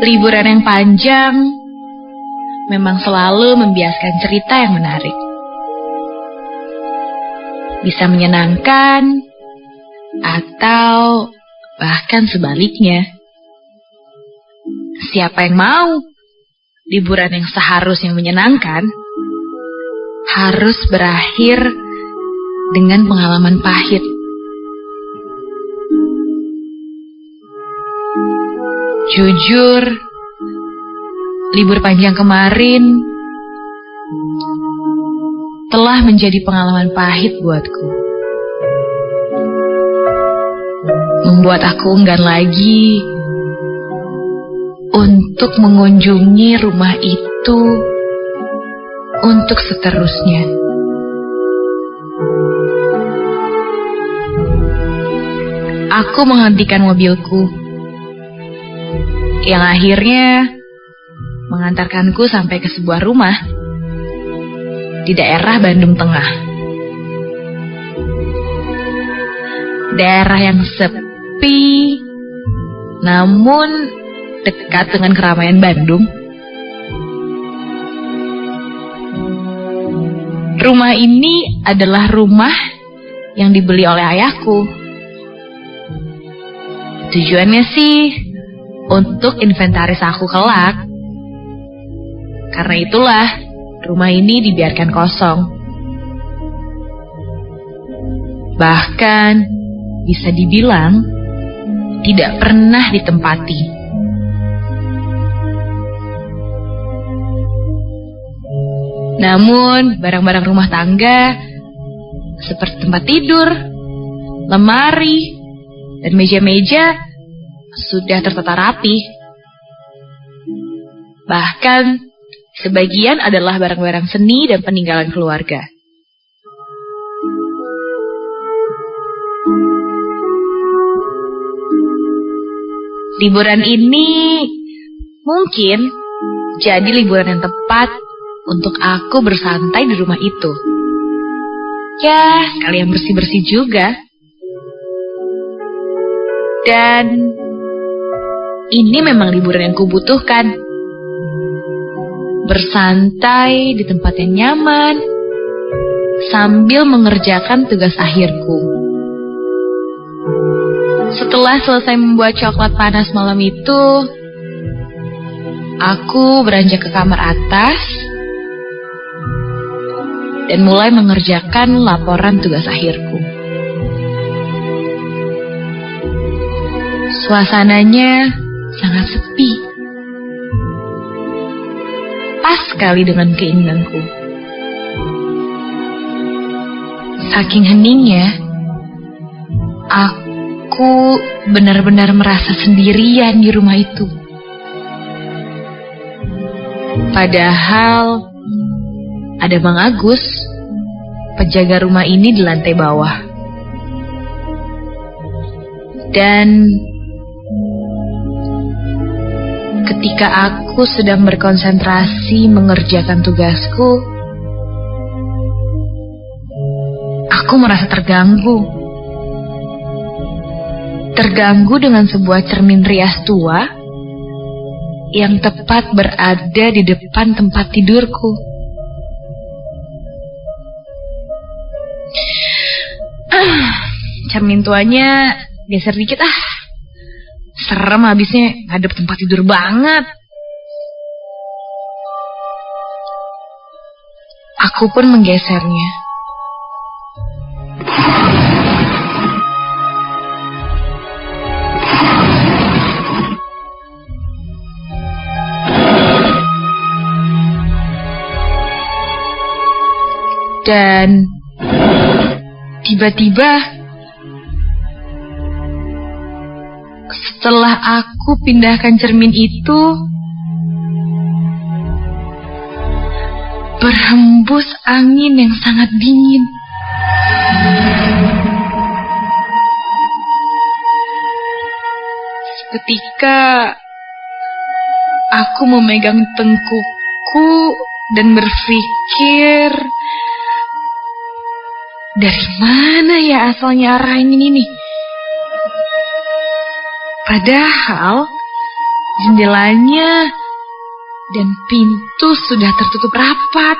Liburan yang panjang memang selalu membiaskan cerita yang menarik. Bisa menyenangkan atau bahkan sebaliknya. Siapa yang mau liburan yang seharusnya menyenangkan harus berakhir dengan pengalaman pahit. Jujur, libur panjang kemarin telah menjadi pengalaman pahit buatku. Membuat aku enggan lagi untuk mengunjungi rumah itu untuk seterusnya. Aku menghentikan mobilku yang akhirnya mengantarkanku sampai ke sebuah rumah di daerah Bandung Tengah. Daerah yang sepi namun dekat dengan keramaian Bandung. Rumah ini adalah rumah yang dibeli oleh ayahku. Tujuannya sih untuk inventaris aku kelak. Karena itulah rumah ini dibiarkan kosong. Bahkan bisa dibilang tidak pernah ditempati. Namun barang-barang rumah tangga seperti tempat tidur, lemari, dan meja-meja sudah tertata rapi. Bahkan sebagian adalah barang-barang seni dan peninggalan keluarga. Liburan ini mungkin jadi liburan yang tepat untuk aku bersantai di rumah itu. Ya, sekalian bersih-bersih juga. Dan ini memang liburan yang kubutuhkan. Bersantai di tempat yang nyaman sambil mengerjakan tugas akhirku. Setelah selesai membuat coklat panas malam itu, aku beranjak ke kamar atas dan mulai mengerjakan laporan tugas akhirku. Suasananya sangat sepi. Pas sekali dengan keinginanku. Saking heningnya, aku benar-benar merasa sendirian di rumah itu. Padahal ada Bang Agus, penjaga rumah ini di lantai bawah. Dan ketika aku sedang berkonsentrasi mengerjakan tugasku, aku merasa terganggu. Terganggu dengan sebuah cermin rias tua yang tepat berada di depan tempat tidurku. Cermin tuanya geser dikit Serem habisnya, ngadep tempat tidur banget. Aku pun menggesernya. Dan tiba-tiba setelah aku pindahkan cermin itu, berhembus angin yang sangat dingin. Seketika aku memegang tengkukku dan berpikir, dari mana ya asalnya arah angin ini? Padahal jendelanya dan pintu sudah tertutup rapat.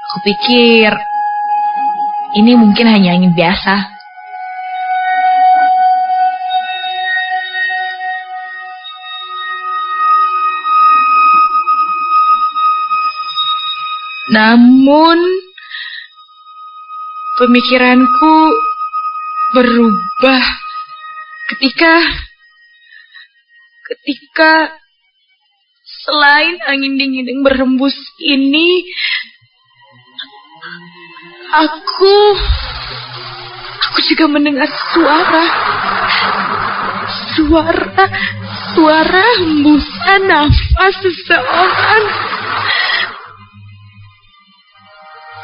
Aku pikir ini mungkin hanya angin biasa. Namun, pemikiranku berubah ketika selain angin dingin yang berhembus ini, aku juga mendengar suara hembusan nafas seseorang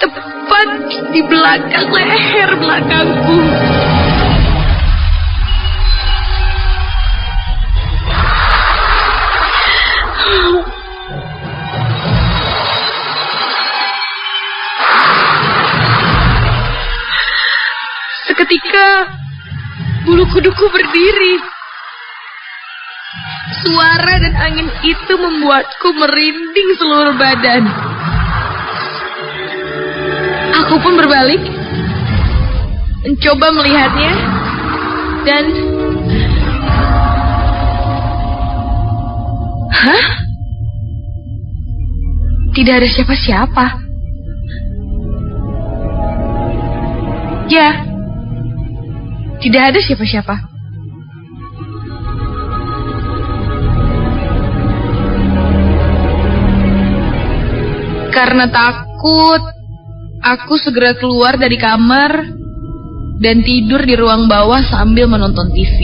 tepat di belakang leher belakangku. Seketika bulu kuduku berdiri. Suara dan angin itu membuatku merinding seluruh badan. Aku pun berbalik, mencoba melihatnya, dan tidak ada siapa-siapa. Ya, tidak ada siapa-siapa. Karena takut, aku segera keluar dari kamar dan tidur di ruang bawah sambil menonton TV.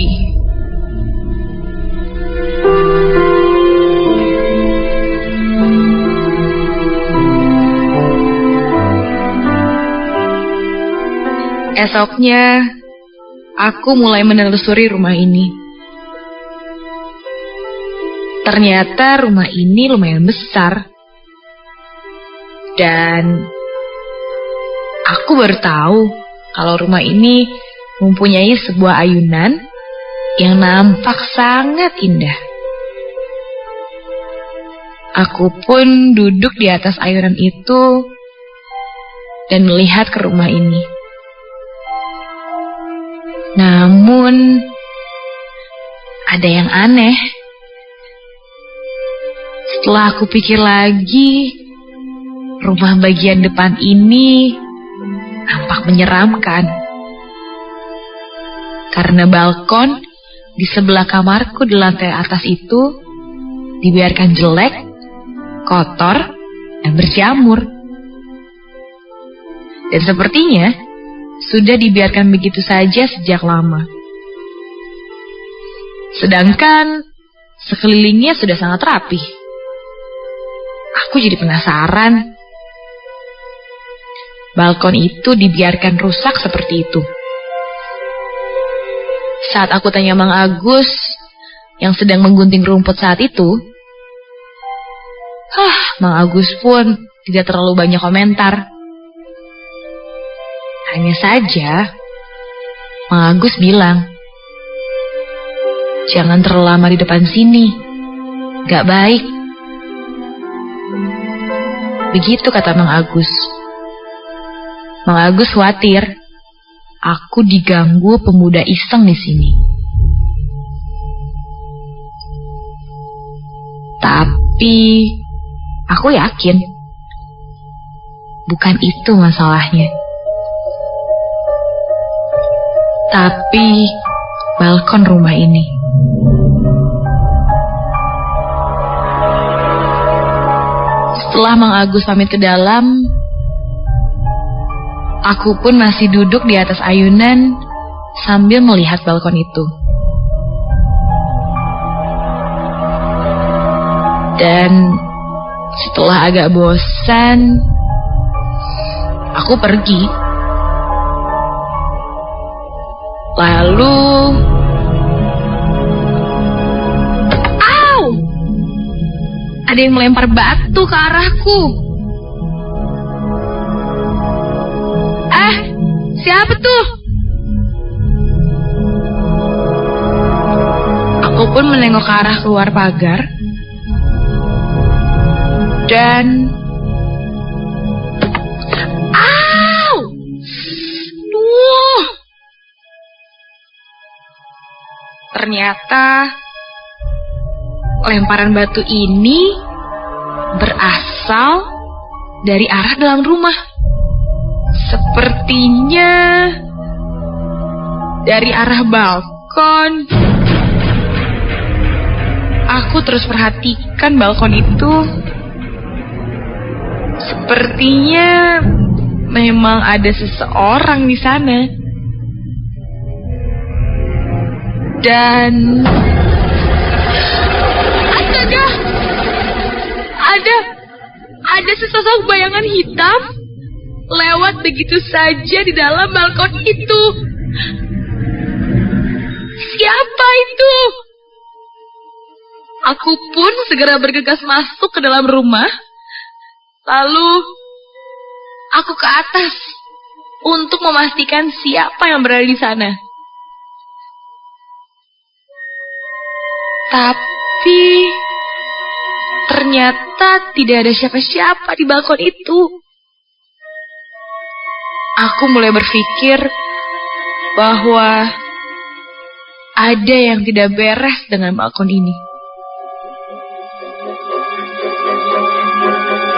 Esoknya, aku mulai menelusuri rumah ini. Ternyata rumah ini lumayan besar. Dan aku baru tahu kalau rumah ini mempunyai sebuah ayunan yang nampak sangat indah. Aku pun duduk di atas ayunan itu dan melihat ke rumah ini. Namun, ada yang aneh. Setelah aku pikir lagi, rumah bagian depan ini nampak menyeramkan. Karena balkon di sebelah kamarku di lantai atas itu dibiarkan jelek, kotor, dan berjamur. Dan sepertinya sudah dibiarkan begitu saja sejak lama. Sedangkan sekelilingnya sudah sangat rapi. Aku jadi penasaran. Balkon itu dibiarkan rusak seperti itu. Saat aku tanya Mang Agus yang sedang menggunting rumput saat itu, Mang Agus pun tidak terlalu banyak komentar. Hanya saja, Mang Agus bilang, "Jangan terlalu lama di depan sini, gak baik." Begitu kata Mang Agus. Mang Agus khawatir aku diganggu pemuda iseng di sini. Tapi aku yakin bukan itu masalahnya. Tapi balkon rumah ini. Setelah Mang Agus pamit ke dalam, aku pun masih duduk di atas ayunan sambil melihat balkon itu. Dan setelah agak bosan, aku pergi. Lalu, ada yang melempar batu ke arahku. Siapa tuh? Aku pun menengok ke arah keluar pagar. Dan ternyata lemparan batu ini berasal dari arah dalam rumah. Sepertinya dari arah balkon. Aku terus perhatikan balkon itu. Sepertinya memang ada seseorang di sana. Dan astaga, ada sesosok bayangan hitam lewat begitu saja di dalam balkon itu. Siapa itu? Aku pun segera bergegas masuk ke dalam rumah. Lalu aku ke atas untuk memastikan siapa yang berada di sana. Tapi ternyata tidak ada siapa-siapa di balkon itu. Aku mulai berpikir bahwa ada yang tidak beres dengan balkon ini.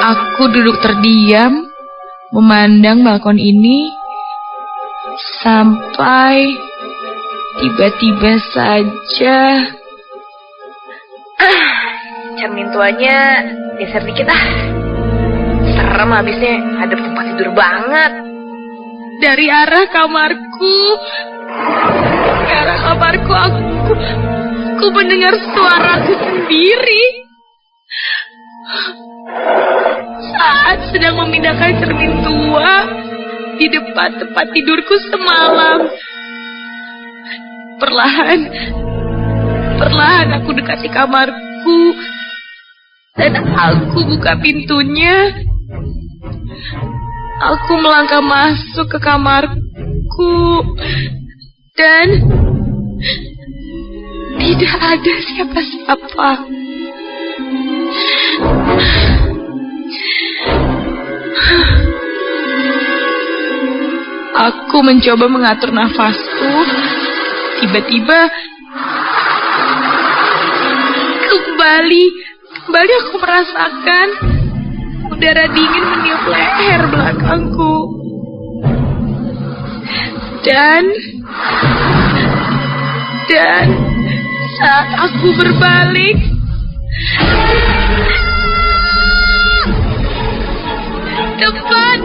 Aku duduk terdiam, memandang balkon ini, sampai tiba-tiba saja cermin tuanya geser dikit Serem habisnya, ada tempat tidur banget. Dari arah kamarku, aku mendengar suaraku sendiri. Saat sedang memindahkan cermin tua di depan tempat tidurku semalam. Perlahan aku dekati kamarku dan aku buka pintunya. Aku melangkah masuk ke kamarku dan tidak ada siapa-siapa. Aku mencoba mengatur nafasku. Tiba-tiba kembali aku merasakan udara dingin meniup leher belakangku. Dan saat aku berbalik, tepat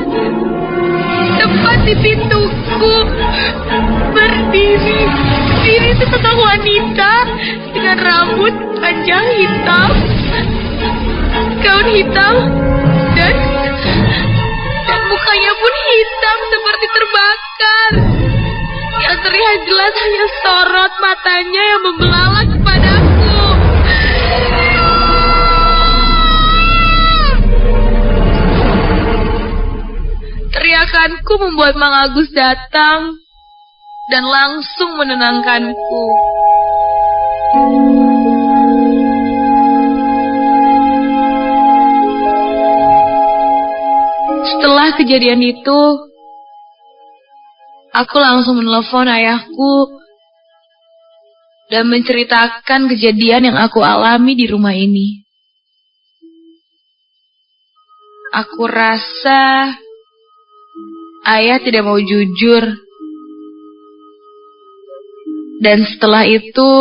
di pintuku berdiri sesosok wanita dengan rambut panjang hitam, gaun hitam, dan mukanya pun hitam seperti terbakar. Yang terlihat jelas hanya sorot matanya yang membelalak kepadaku. Teriakanku membuat Mang Agus datang dan langsung menenangkanku. Setelah kejadian itu, aku langsung menelepon ayahku dan menceritakan kejadian yang aku alami di rumah ini. Aku rasa ayah tidak mau jujur. Dan setelah itu,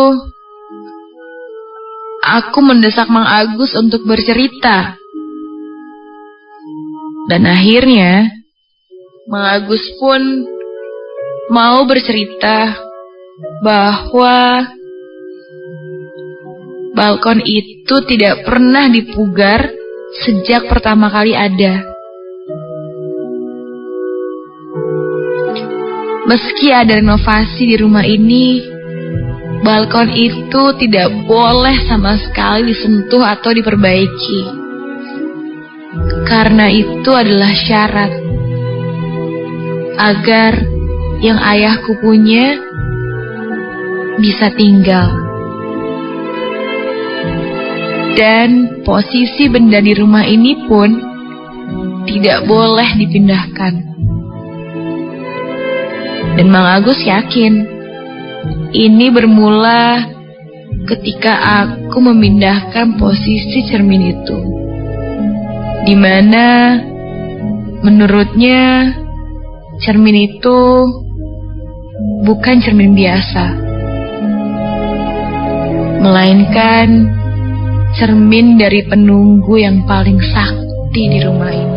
aku mendesak Mang Agus untuk bercerita. Dan akhirnya, Mang Agus pun mau bercerita bahwa balkon itu tidak pernah dipugar sejak pertama kali ada. Meski ada renovasi di rumah ini, balkon itu tidak boleh sama sekali disentuh atau diperbaiki. Karena itu adalah syarat agar yang ayahku punya bisa tinggal. Dan posisi benda di rumah ini pun tidak boleh dipindahkan. Dan Mang Agus yakin ini bermula ketika aku memindahkan posisi cermin itu, di mana menurutnya cermin itu bukan cermin biasa, melainkan cermin dari penunggu yang paling sakti di rumah ini.